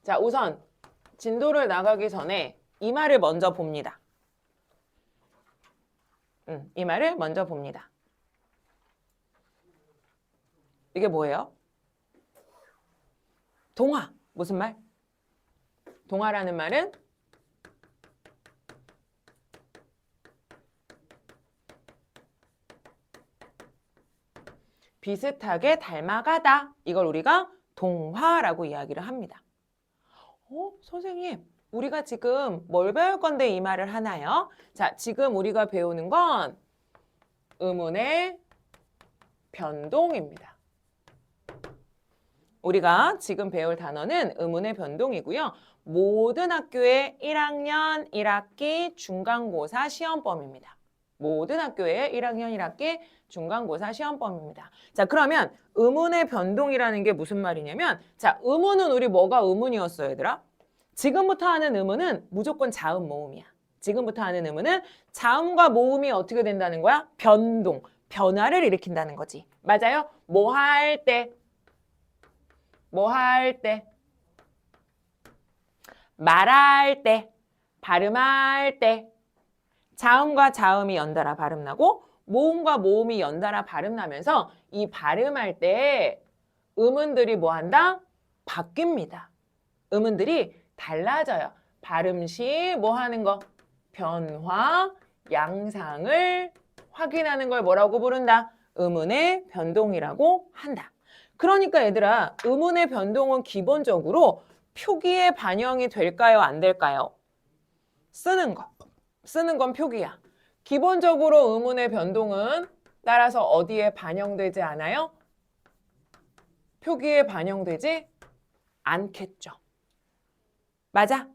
자, 우선 진도를 나가기 전에 이 말을 먼저 봅니다. 이 말을 먼저 봅니다. 이게 뭐예요? 동화. 무슨 말? 동화라는 말은 비슷하게 닮아가다. 이걸 우리가 동화라고 이야기를 합니다. 선생님, 우리가 지금 뭘 배울 건데 이 말을 하나요? 자, 지금 우리가 배우는 건 의문의 변동입니다. 우리가 지금 배울 단어는 의문의 변동이고요. 모든 학교의 1학년 1학기 중간고사 시험범입니다. 모든 학교의 1학년 1학기 중간고사 시험범입니다. 자, 그러면 의문의 변동이라는 게 무슨 말이냐면, 자, 의문은 우리 뭐가 의문이었어요, 얘들아? 지금부터 하는 의문은 무조건 자음 모음이야. 지금부터 하는 의문은 자음과 모음이 어떻게 된다는 거야? 변동, 변화를 일으킨다는 거지. 맞아요? 뭐 할 때, 뭐 할 때, 말할 때, 발음할 때, 자음과 자음이 연달아 발음나고 모음과 모음이 연달아 발음나면서 이 발음할 때 음운들이 뭐 한다? 바뀝니다. 음운들이 달라져요. 발음 시 뭐 하는 거? 변화, 양상을 확인하는 걸 뭐라고 부른다? 음운의 변동이라고 한다. 그러니까 얘들아, 음운의 변동은 기본적으로 표기에 반영이 될까요? 안 될까요? 쓰는 건 표기야. 기본적으로 음운의 변동은 따라서 어디에 반영되지 않아요? 표기에 반영되지 않겠죠. 맞아?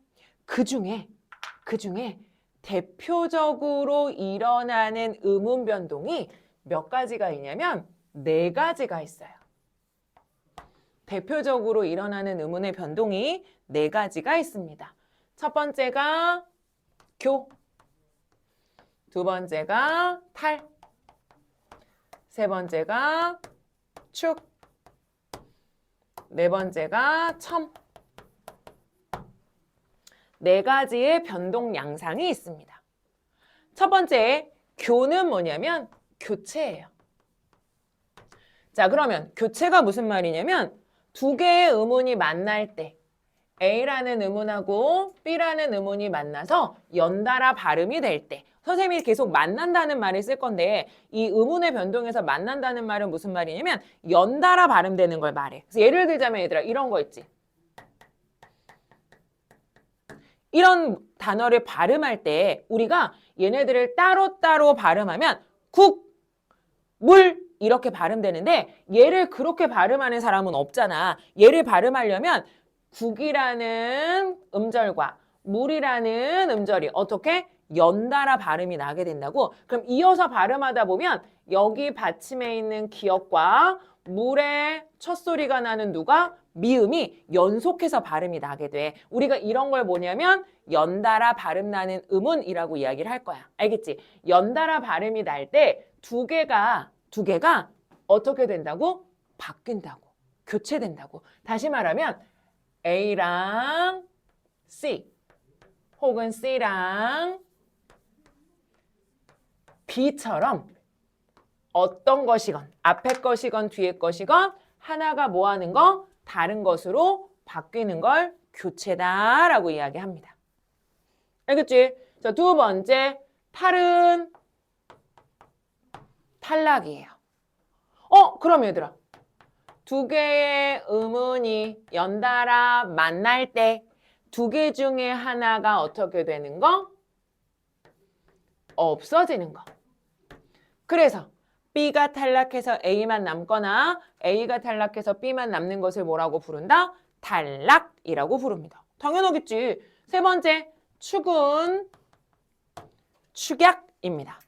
그중에 대표적으로 일어나는 음운 변동이 몇 가지가 있냐면 4가지가 있어요. 대표적으로 일어나는 음운의 변동이 4가지가 있습니다. 첫 번째가 교, 두 번째가 탈, 세 번째가 축, 네 번째가 첨. 4가지의 변동 양상이 있습니다. 첫 번째, 교는 뭐냐면 교체예요. 자, 그러면 교체가 무슨 말이냐면 2개의 음운이 만날 때 A라는 음운하고 B라는 음운이 만나서 연달아 발음이 될 때 선생님이 계속 만난다는 말을 쓸 건데 이 음운의 변동에서 만난다는 말은 무슨 말이냐면 연달아 발음되는 걸 말해. 그래서 예를 들자면 얘들아 이런 거 있지. 이런 단어를 발음할 때 우리가 얘네들을 따로따로 발음하면 국, 물 이렇게 발음되는데 얘를 그렇게 발음하는 사람은 없잖아. 얘를 발음하려면 국이라는 음절과 물이라는 음절이 어떻게? 연달아 발음이 나게 된다고? 그럼 이어서 발음하다 보면 여기 받침에 있는 기역과 물의 첫 소리가 나는 누가? 미음이 연속해서 발음이 나게 돼. 우리가 이런 걸 뭐냐면 연달아 발음 나는 음운이라고 이야기를 할 거야. 알겠지? 연달아 발음이 날 때 두 개가 어떻게 된다고? 바뀐다고. 교체된다고. 다시 말하면 A랑 C 혹은 C랑 B처럼 어떤 것이건 앞에 것이건 뒤에 것이건 하나가 뭐 하는 거? 다른 것으로 바뀌는 걸 교체다라고 이야기합니다. 알겠지? 자, 두 번째, 탈은 탈락이에요. 그럼 얘들아. 2개의 음운이 연달아 만날 때 2개 중에 하나가 어떻게 되는 거? 없어지는 거. 그래서 B가 탈락해서 A만 남거나 A가 탈락해서 B만 남는 것을 뭐라고 부른다? 탈락이라고 부릅니다. 당연하겠지. 세 번째, 축은 축약입니다.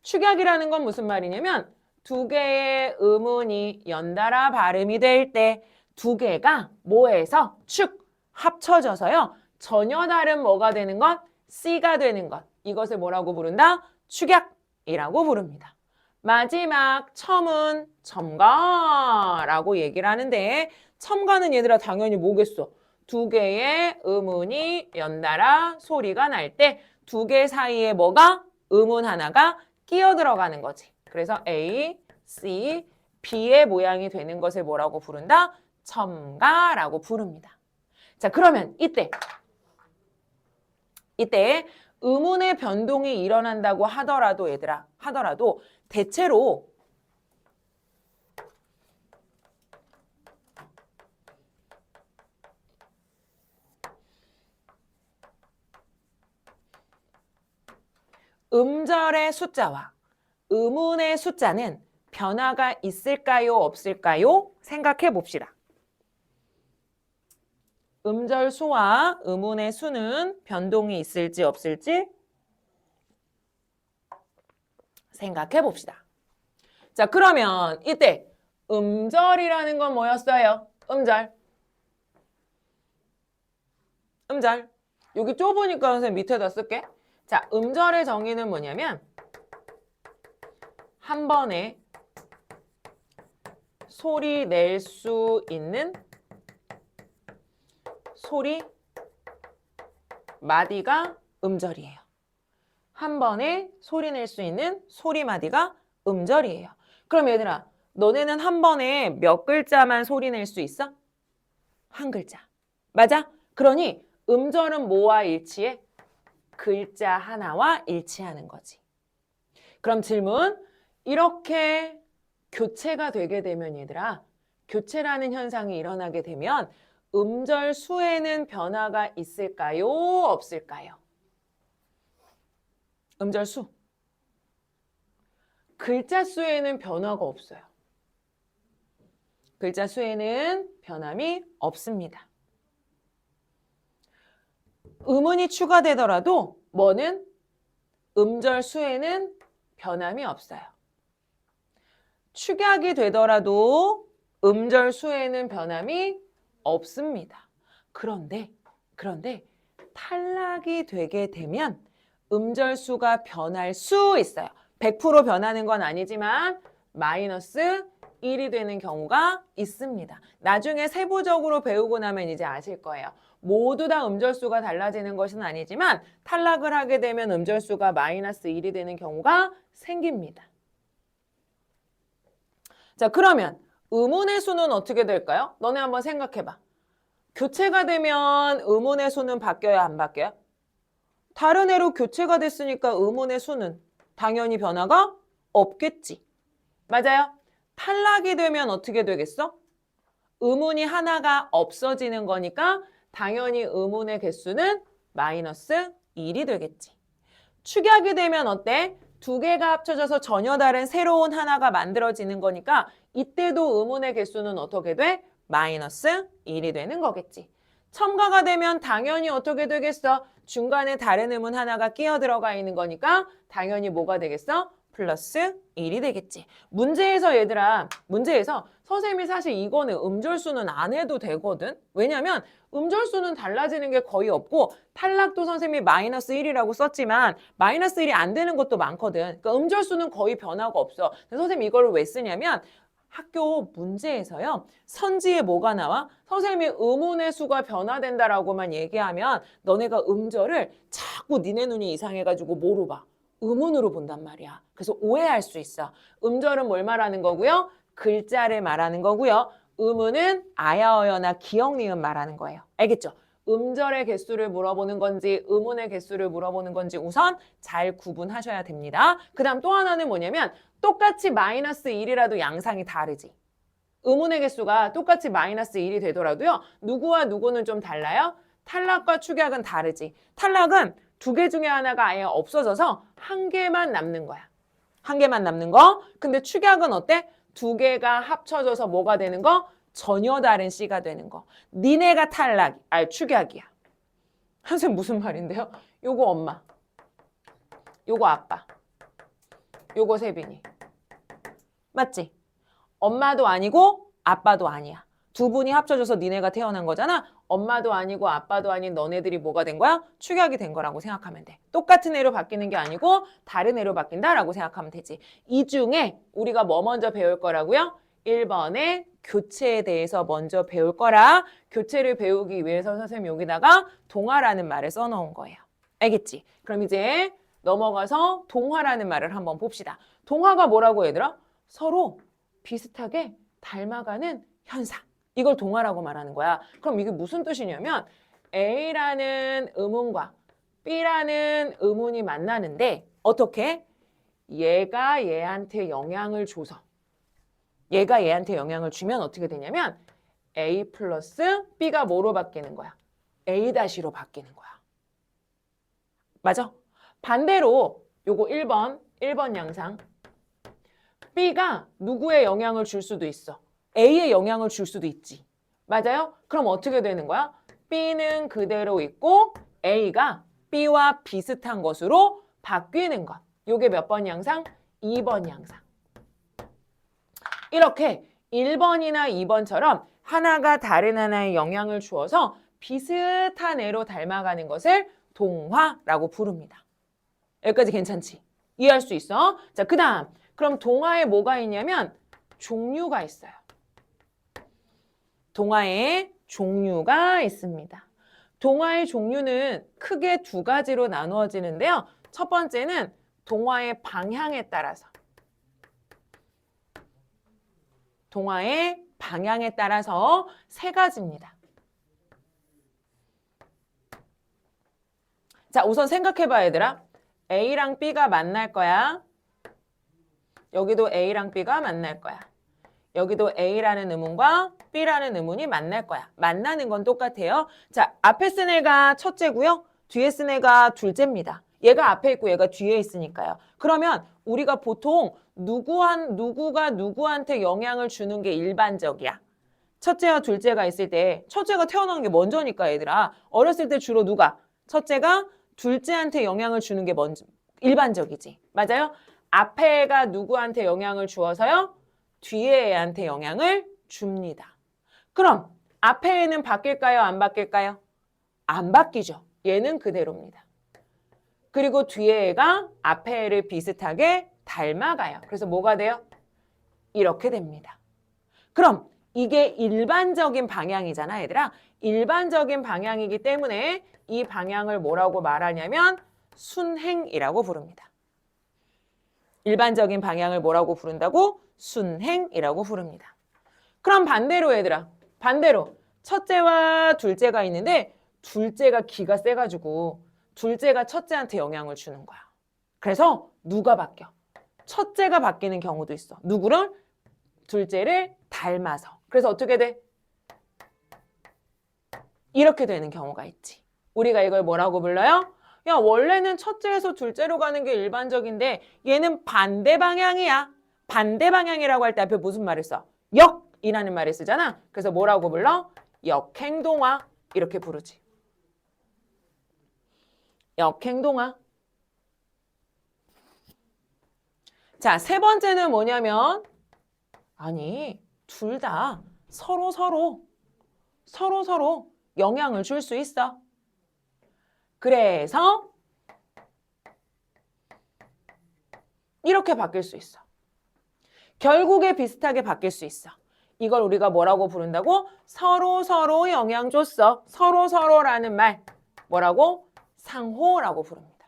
축약이라는 건 무슨 말이냐면 2개의 음운이 연달아 발음이 될 때 2개가 뭐해서 축 합쳐져서요. 전혀 다른 뭐가 되는 것? C가 되는 것. 이것을 뭐라고 부른다? 축약이라고 부릅니다. 마지막 첨은 첨가라고 얘기를 하는데 첨가는 얘들아 당연히 뭐겠어? 두 개의 음운이 연달아 소리가 날 때 두 개 사이에 뭐가? 음운 하나가 끼어 들어가는 거지. 그래서 A, C, B의 모양이 되는 것을 뭐라고 부른다? 첨가라고 부릅니다. 자, 그러면 이때 음운의 변동이 일어난다고 하더라도 얘들아, 대체로 음절의 숫자와 음운의 숫자는 변화가 있을까요? 없을까요? 생각해 봅시다. 음절 수와 음운의 수는 변동이 있을지 없을지 생각해 봅시다. 자, 그러면 이때 음절이라는 건 뭐였어요? 음절. 여기 좁으니까 선생님 밑에다 쓸게. 자, 음절의 정의는 뭐냐면 한 번에 소리 낼 수 있는 소리 마디가 음절이에요. 한 번에 소리 낼 수 있는 소리 마디가 음절이에요. 그럼 얘들아, 너네는 한 번에 몇 글자만 소리 낼 수 있어? 한 글자. 맞아? 그러니 음절은 뭐와 일치해? 글자 하나와 일치하는 거지. 그럼 질문, 이렇게 교체가 되게 되면 얘들아, 교체라는 현상이 일어나게 되면 음절 수에는 변화가 있을까요? 없을까요? 음절 수. 글자 수에는 변화가 없어요. 글자 수에는 변함이 없습니다. 음운이 추가되더라도 뭐는? 음절 수에는 변함이 없어요. 축약이 되더라도 음절 수에는 변함이 없습니다. 그런데 탈락이 되게 되면 음절 수가 변할 수 있어요. 100% 변하는 건 아니지만 마이너스 1이 되는 경우가 있습니다. 나중에 세부적으로 배우고 나면 이제 아실 거예요. 모두 다 음절수가 달라지는 것은 아니지만 탈락을 하게 되면 음절수가 마이너스 1이 되는 경우가 생깁니다. 자, 그러면 음운의 수는 어떻게 될까요? 너네 한번 생각해봐. 교체가 되면 음운의 수는 바뀌어야 안 바뀌어요? 다른 애로 교체가 됐으니까 음운의 수는 당연히 변화가 없겠지. 맞아요? 탈락이 되면 어떻게 되겠어? 음운이 하나가 없어지는 거니까 당연히 음운의 개수는 마이너스 1이 되겠지. 축약이 되면 어때? 두 개가 합쳐져서 전혀 다른 새로운 하나가 만들어지는 거니까 이때도 음운의 개수는 어떻게 돼? 마이너스 1이 되는 거겠지. 첨가가 되면 당연히 어떻게 되겠어? 중간에 다른 음운 하나가 끼어 들어가 있는 거니까 당연히 뭐가 되겠어? 플러스 1이 되겠지. 문제에서 얘들아, 선생님이 사실 이거는 음절수는 안 해도 되거든. 왜냐면 음절수는 달라지는 게 거의 없고 탈락도 선생님이 마이너스 1이라고 썼지만 마이너스 1이 안 되는 것도 많거든. 그러니까 음절수는 거의 변화가 없어. 선생님이 이거를 왜 쓰냐면 학교 문제에서요. 선지에 뭐가 나와? 선생님이 음운의 수가 변화된다라고만 얘기하면 너네가 음절을 자꾸 니네 눈이 이상해가지고 뭐로 봐? 음운으로 본단 말이야. 그래서 오해할 수 있어. 음절은 뭘 말하는 거고요? 글자를 말하는 거고요. 음운은 아야어여나 기역, 니은 말하는 거예요. 알겠죠? 음절의 개수를 물어보는 건지 음운의 개수를 물어보는 건지 우선 잘 구분하셔야 됩니다. 그 다음 또 하나는 뭐냐면 똑같이 마이너스 1이라도 양상이 다르지. 음운의 개수가 똑같이 마이너스 1이 되더라도요. 누구와 누구는 좀 달라요? 탈락과 축약은 다르지. 탈락은 두 개 중에 하나가 아예 없어져서 한 개만 남는 거야. 한 개만 남는 거. 근데 축약은 어때? 두 개가 합쳐져서 뭐가 되는 거? 전혀 다른 C가 되는 거. 니네가 축약이야. 선생님 무슨 말인데요? 요거 엄마, 요거 아빠, 요거 세빈이. 맞지? 엄마도 아니고 아빠도 아니야. 두 분이 합쳐져서 니네가 태어난 거잖아. 엄마도 아니고 아빠도 아닌 너네들이 뭐가 된 거야? 축약이 된 거라고 생각하면 돼. 똑같은 애로 바뀌는 게 아니고 다른 애로 바뀐다라고 생각하면 되지. 이 중에 우리가 뭐 먼저 배울 거라고요? 1번에 교체에 대해서 먼저 배울 거라 교체를 배우기 위해서 선생님이 여기다가 동화라는 말을 써놓은 거예요. 알겠지? 그럼 이제 넘어가서 동화라는 말을 한번 봅시다. 동화가 뭐라고 얘들아? 서로 비슷하게 닮아가는 현상. 이걸 동화라고 말하는 거야. 그럼 이게 무슨 뜻이냐면 A라는 의문과 B라는 의문이 만나는데 어떻게? 얘가 얘한테 영향을 줘서 얘가 얘한테 영향을 주면 어떻게 되냐면 A 플러스 B가 뭐로 바뀌는 거야? A 다시로 바뀌는 거야. 맞아? 반대로 요거 1번 양상 B가 누구의 영향을 줄 수도 있어. A의 영향을 줄 수도 있지. 맞아요? 그럼 어떻게 되는 거야? B는 그대로 있고 A가 B와 비슷한 것으로 바뀌는 것. 요게 몇 번 양상? 2번 양상. 이렇게 1번이나 2번처럼 하나가 다른 하나에 영향을 주어서 비슷한 애로 닮아가는 것을 동화라고 부릅니다. 여기까지 괜찮지? 이해할 수 있어? 자, 그 다음. 그럼 동화에 뭐가 있냐면 종류가 있어요. 동화에 종류가 있습니다. 동화의 종류는 크게 두 가지로 나누어지는데요. 첫 번째는 동화의 방향에 따라서. 동화의 방향에 따라서 세 가지입니다. 자, 우선 생각해봐 얘들아. A랑 B가 만날 거야. 여기도 A랑 B가 만날 거야. 여기도 A라는 의문과 B라는 의문이 만날 거야. 만나는 건 똑같아요. 자, 앞에 쓴 애가 첫째고요. 뒤에 쓴 애가 둘째입니다. 얘가 앞에 있고 얘가 뒤에 있으니까요. 그러면 우리가 보통 누구가 누구한테 영향을 주는 게 일반적이야. 첫째와 둘째가 있을 때 첫째가 태어난 게 먼저니까 얘들아. 어렸을 때 주로 누가? 첫째가 둘째한테 영향을 주는 게 먼저 일반적이지. 맞아요? 앞에 애가 누구한테 영향을 주어서요? 뒤에 애한테 영향을 줍니다. 그럼 앞에 애는 바뀔까요? 안 바뀔까요? 안 바뀌죠. 얘는 그대로입니다. 그리고 뒤에 애가 앞에 애를 비슷하게 닮아가요. 그래서 뭐가 돼요? 이렇게 됩니다. 그럼 이게 일반적인 방향이잖아, 얘들아. 일반적인 방향이기 때문에 이 방향을 뭐라고 말하냐면 순행이라고 부릅니다. 일반적인 방향을 뭐라고 부른다고? 순행이라고 부릅니다. 그럼 반대로 얘들아. 반대로 첫째와 둘째가 있는데 둘째가 기가 세가지고 둘째가 첫째한테 영향을 주는 거야. 그래서 누가 바뀌어? 첫째가 바뀌는 경우도 있어. 누구를? 둘째를 닮아서. 그래서 어떻게 돼? 이렇게 되는 경우가 있지. 우리가 이걸 뭐라고 불러요? 야, 원래는 첫째에서 둘째로 가는 게 일반적인데 얘는 반대 방향이야. 반대 방향이라고 할 때 앞에 무슨 말을 써? 역이라는 말을 쓰잖아. 그래서 뭐라고 불러? 역행동화. 이렇게 부르지. 역행동화. 자, 세 번째는 뭐냐면 아니, 둘 다 서로 영향을 줄 수 있어. 그래서 이렇게 바뀔 수 있어. 결국에 비슷하게 바뀔 수 있어. 이걸 우리가 뭐라고 부른다고? 서로 영향 줬어. 서로라는 말 뭐라고? 상호라고 부릅니다.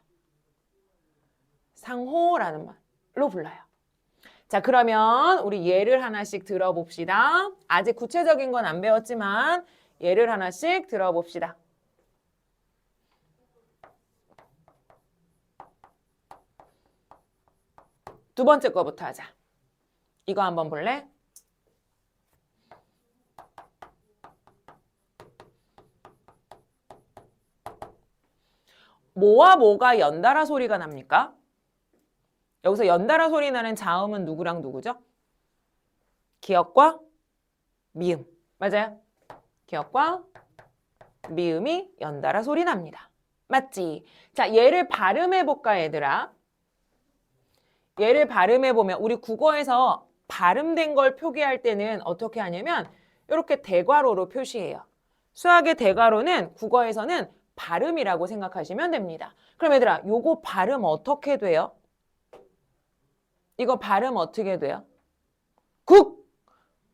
상호라는 말로 불러요. 자, 그러면 우리 예를 하나씩 들어봅시다. 아직 구체적인 건 안 배웠지만 예를 하나씩 들어봅시다. 두 번째 거부터 하자. 이거 한번 볼래? 뭐와 뭐가 연달아 소리가 납니까? 여기서 연달아 소리 나는 자음은 누구랑 누구죠? 기역과 미음. 맞아요? 기역과 미음이 연달아 소리 납니다. 맞지? 자, 얘를 발음해볼까, 얘들아? 얘를 발음해보면 우리 국어에서 발음된 걸 표기할 때는 어떻게 하냐면 이렇게 대괄호로 표시해요. 수학의 대괄호는 국어에서는 발음이라고 생각하시면 됩니다. 그럼 얘들아, 요거 발음 어떻게 돼요? 이거 발음 어떻게 돼요?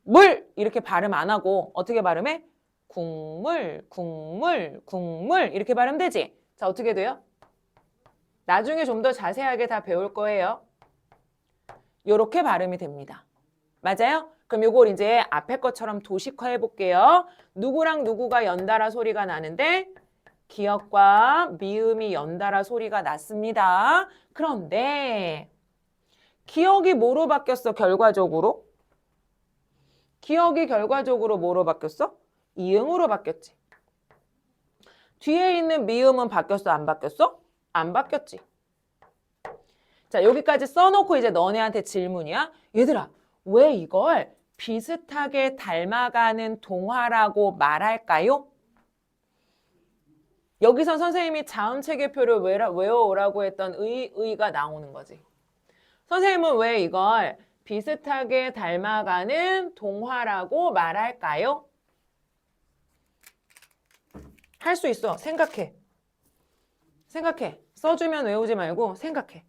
물 이렇게 발음 안 하고 어떻게 발음해? 국물, 국물, 국물 이렇게 발음되지? 자, 어떻게 돼요? 나중에 좀 더 자세하게 다 배울 거예요. 요렇게 발음이 됩니다. 맞아요? 그럼 요걸 이제 앞에 것처럼 도식화 해볼게요. 누구랑 누구가 연달아 소리가 나는데 기역과 미음이 연달아 소리가 났습니다. 그런데 기역이 뭐로 바뀌었어, 결과적으로? 기역이 결과적으로 뭐로 바뀌었어? 이응으로 바뀌었지. 뒤에 있는 미음은 바뀌었어, 안 바뀌었어? 안 바뀌었지. 자, 여기까지 써놓고 이제 너네한테 질문이야. 얘들아, 왜 이걸 비슷하게 닮아가는 동화라고 말할까요? 여기서 선생님이 자음체계표를 외워오라고 했던 의가 나오는 거지. 선생님은 왜 이걸 비슷하게 닮아가는 동화라고 말할까요? 할 수 있어. 생각해. 생각해. 써주면 외우지 말고 생각해.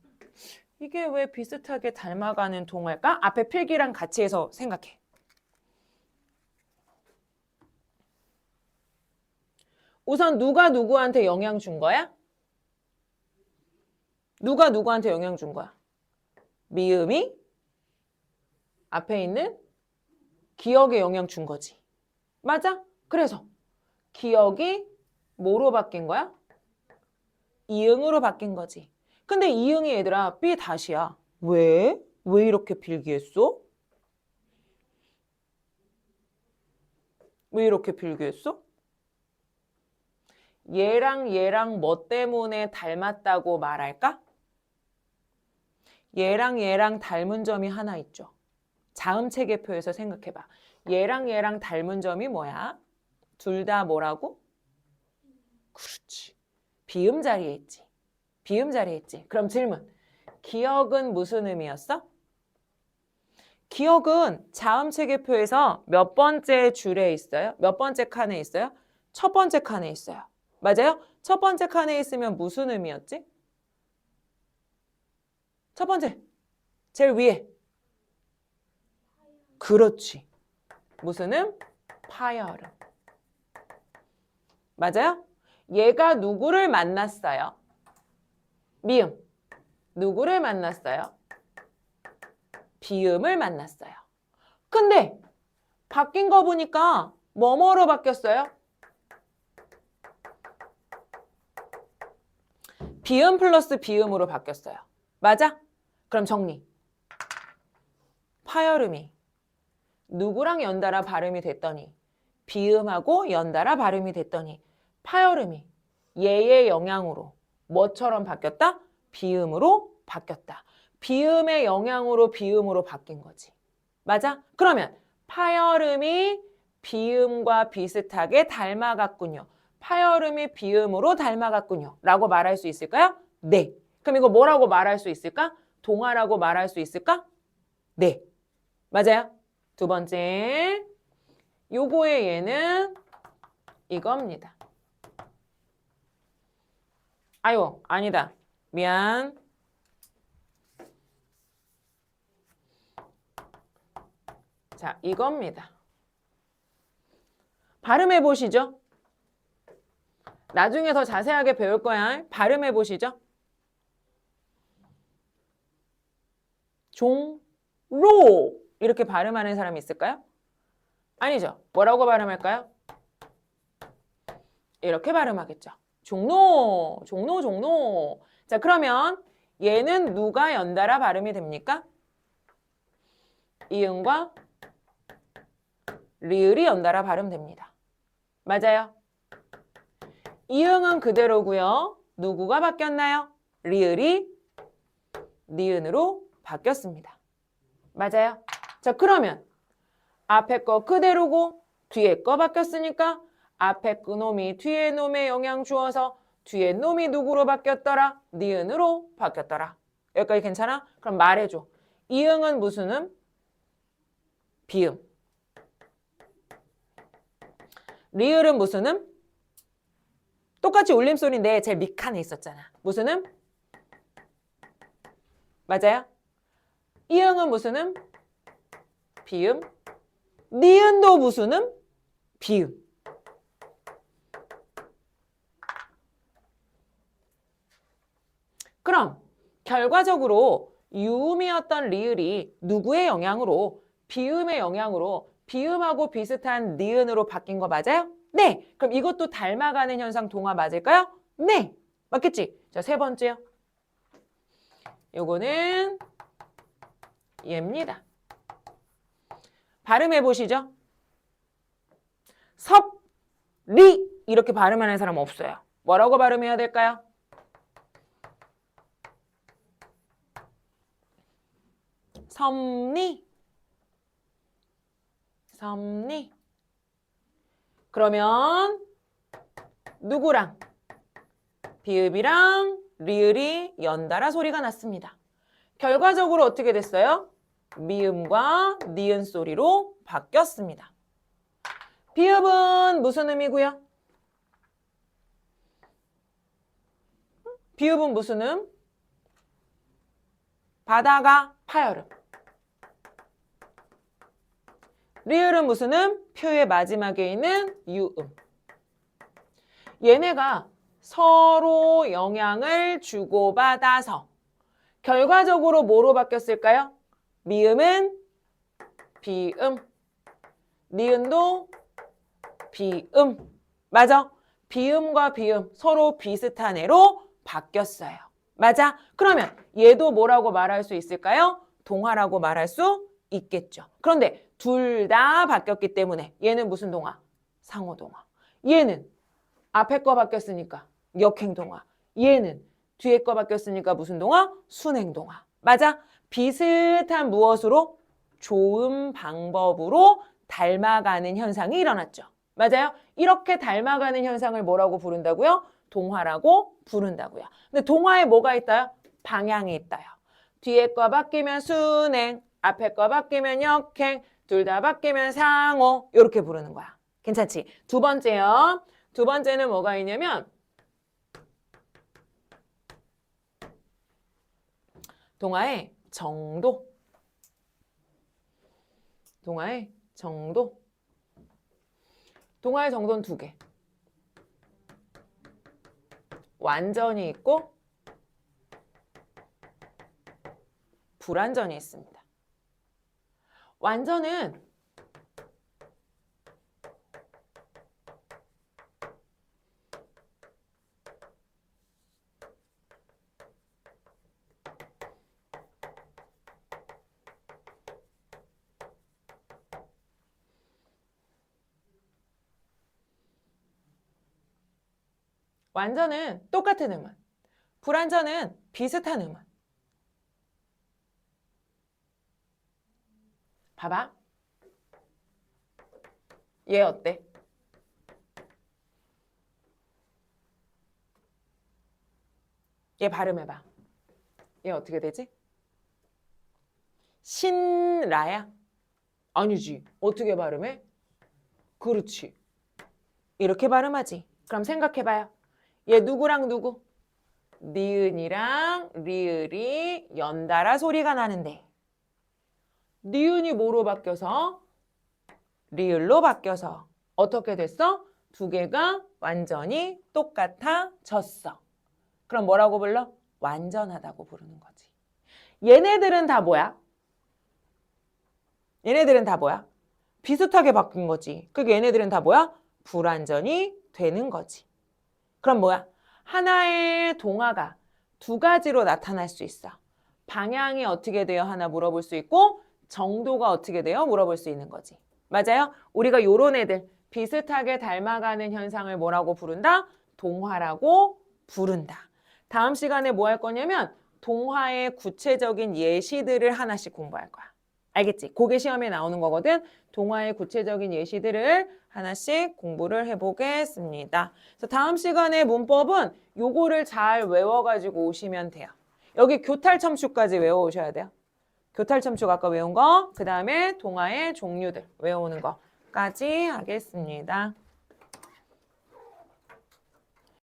이게 왜 비슷하게 닮아가는 동화일까? 앞에 필기랑 같이 해서 생각해. 우선 누가 누구한테 영향 준 거야? 누가 누구한테 영향 준 거야? 미음이 앞에 있는 기억에 영향 준 거지. 맞아? 그래서 기억이 뭐로 바뀐 거야? 이응으로 바뀐 거지. 근데 이응이 얘들아 B 다시야. 왜? 왜 이렇게 필기했어? 왜 이렇게 필기했어? 얘랑 뭐 때문에 닮았다고 말할까? 얘랑 닮은 점이 하나 있죠. 자음체계표에서 생각해봐. 얘랑 닮은 점이 뭐야? 둘 다 뭐라고? 그렇지. 비음 자리에 있지. 비음 자리에 있지. 그럼 질문. 기억은 무슨 의미였어? 기억은 자음체계표에서 몇 번째 줄에 있어요? 몇 번째 칸에 있어요? 첫 번째 칸에 있어요. 맞아요? 첫 번째 칸에 있으면 무슨 의미였지? 첫 번째. 제일 위에. 그렇지. 무슨 음? 파열음. 맞아요? 얘가 누구를 만났어요? 미음. 누구를 만났어요? 비음을 만났어요. 근데 바뀐 거 보니까 뭐뭐로 바뀌었어요? 비음 플러스 비음으로 바뀌었어요. 맞아? 그럼 정리. 파열음이 누구랑 연달아 발음이 됐더니 비음하고 연달아 발음이 됐더니 파열음이 얘의 영향으로 뭐처럼 바뀌었다? 비음으로 바뀌었다. 비음의 영향으로 비음으로 바뀐 거지. 맞아? 그러면 파열음이 비음과 비슷하게 닮아갔군요. 파열음이 비음으로 닮아갔군요. 라고 말할 수 있을까요? 네. 그럼 이거 뭐라고 말할 수 있을까? 동화라고 말할 수 있을까? 네. 맞아요. 두 번째. 요거의 얘는 이겁니다. 아유, 아니다. 미안. 자, 이겁니다. 발음해 보시죠. 나중에 더 자세하게 배울 거야. 발음해 보시죠. 종로 이렇게 발음하는 사람이 있을까요? 아니죠. 뭐라고 발음할까요? 이렇게 발음하겠죠. 종로, 종로, 종로. 자, 그러면 얘는 누가 연달아 발음이 됩니까? 이응과 리을이 연달아 발음됩니다. 맞아요. 이응은 그대로고요. 누구가 바뀌었나요? 리을이 니은으로 바뀌었습니다. 맞아요. 자, 그러면 앞에 거 그대로고 뒤에 거 바뀌었으니까 앞에 그 놈이 뒤에 놈에 영향 주어서 뒤에 놈이 누구로 바뀌었더라? 니은으로 바뀌었더라. 여기까지 괜찮아? 그럼 말해줘. 이응은 무슨 음? 비음. 리을은 무슨 음? 똑같이 울림소리인데 제일 밑칸에 있었잖아. 무슨 음? 맞아요? 이응은 무슨 음? 비음. 니은도 무슨 음? 비음. 그럼 결과적으로 유음이었던 리을이 누구의 영향으로? 비음의 영향으로 비음하고 비슷한 니은으로 바뀐 거 맞아요? 네. 그럼 이것도 닮아가는 현상 동화 맞을까요? 네. 맞겠지? 자, 세 번째요. 요거는 얘입니다. 발음해 보시죠. 섭리 이렇게 발음하는 사람 없어요. 뭐라고 발음해야 될까요? 섭리. 섭리. 그러면 누구랑? 비읍이랑 리을이 연달아 소리가 났습니다. 결과적으로 어떻게 됐어요? 미음과 니은 소리로 바뀌었습니다. 비읍은 무슨 음이고요? 비읍은 무슨 음? 바다가 파열음. 리을은 무슨 음? 표의 마지막에 있는 유음. 얘네가 서로 영향을 주고받아서 결과적으로 뭐로 바뀌었을까요? 미음은 비음, 니은도 비음. 맞아? 비음과 비음 서로 비슷한 애로 바뀌었어요. 맞아? 그러면 얘도 뭐라고 말할 수 있을까요? 동화라고 말할 수 있겠죠. 그런데 둘 다 바뀌었기 때문에 얘는 무슨 동화? 상호동화. 얘는 앞에 거 바뀌었으니까 역행동화. 얘는 뒤에 거 바뀌었으니까 무슨 동화? 순행동화. 맞아? 비슷한 무엇으로? 좋은 방법으로 닮아가는 현상이 일어났죠. 맞아요? 이렇게 닮아가는 현상을 뭐라고 부른다고요? 동화라고 부른다고요. 근데 동화에 뭐가 있다요? 방향이 있다요. 뒤에 거 바뀌면 순행, 앞에 거 바뀌면 역행, 둘 다 바뀌면 상호 이렇게 부르는 거야. 괜찮지? 두 번째요. 두 번째는 뭐가 있냐면 동화의 정도. 동화의 정도. 동화의 정도는 두 개. 완전히 있고 불완전히 있습니다. 완전은 완전은 똑같은 음은, 불완전은 비슷한 음은. 봐봐. 얘 어때? 얘 발음해봐. 얘 어떻게 되지? 신라야? 아니지. 어떻게 발음해? 그렇지. 이렇게 발음하지. 그럼 생각해봐요. 얘 누구랑 누구? 니은이랑 리을이 연달아 소리가 나는데 니은이 뭐로 바뀌어서? 리을로 바뀌어서 어떻게 됐어? 두 개가 완전히 똑같아졌어. 그럼 뭐라고 불러? 완전하다고 부르는 거지. 얘네들은 다 뭐야? 얘네들은 다 뭐야? 비슷하게 바뀐 거지. 그게 얘네들은 다 뭐야? 불완전히 되는 거지. 그럼 뭐야? 하나의 동화가 두 가지로 나타날 수 있어. 방향이 어떻게 돼요? 하나 물어볼 수 있고 정도가 어떻게 돼요? 물어볼 수 있는 거지. 맞아요? 우리가 요런 애들 비슷하게 닮아가는 현상을 뭐라고 부른다? 동화라고 부른다. 다음 시간에 뭐 할 거냐면 동화의 구체적인 예시들을 하나씩 공부할 거야. 알겠지? 그게 시험에 나오는 거거든. 동화의 구체적인 예시들을 하나씩 공부를 해보겠습니다. 그래서 다음 시간에 문법은 요거를 잘 외워가지고 오시면 돼요. 여기 교탈첨수까지 외워오셔야 돼요. 교탈첨수 아까 외운 거, 그 다음에 동화의 종류들 외우는 거까지 하겠습니다.